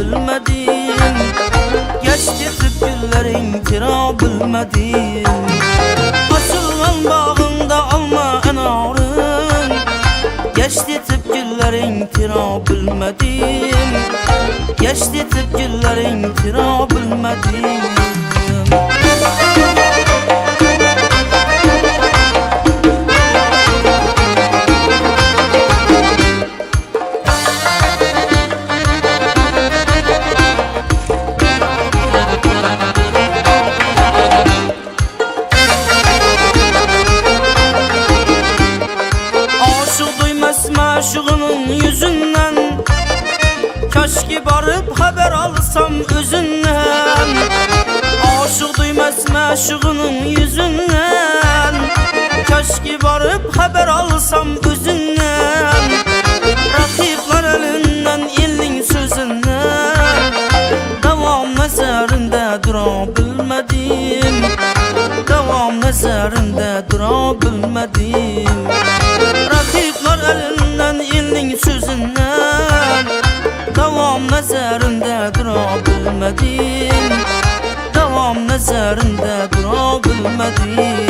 bilmedim. Geçti tüp günlerin tira bilmedim. Açılgan bağında alma enarın. Geçti tüp günlerin tira bilmedim. Geçti tüp günlerin tira bilmedim. Maşuğunun yüzünden keşke barıp haber alsam özünden. Aşık duymaz maşuğunun yüzünden keşke barıp haber alsam özünden. Rakipler elinden elin sözünden devam nazarında durabilmedim. Devam nazarında durabilmedim. Rakipler elinden elin sözünden devam nazarında durabilmedim. Devam nazarında durabilmedim.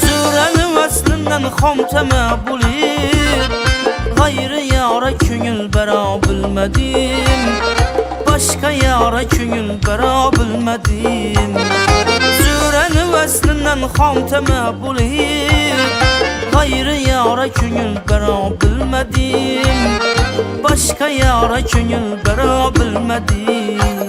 Zürənim əslindən xam təmə bulib Gayrı yara köngül bəra bilmədim. Başqa yara köngül bəra bilmədim. Zürənim əslindən xam təmə bulib Gayrı yara köngül bəra bilmədim. Başqa yara köngül bəra bilmədim.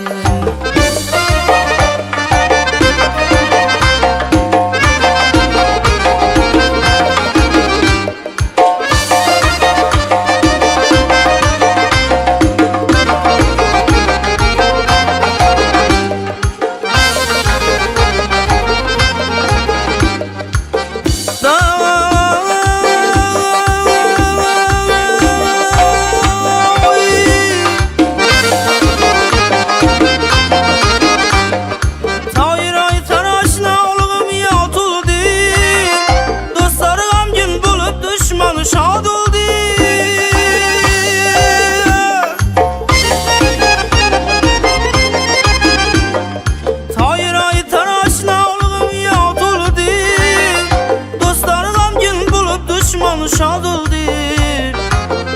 Şad oldur.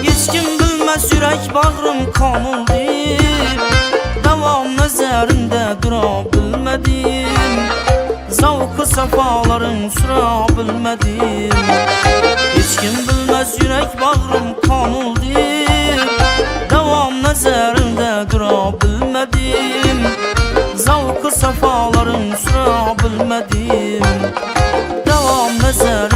Hiç kim bilmez yürek bağrım kan oldur. Devam nazarında durabilmedim. Zavkı safaların sürabilmedim. Hiç kim bilmez yürek bağrım kan oldur. Devam nazarında durabilmedim. Zavkı safaların sürabilmedim. Devam nazarında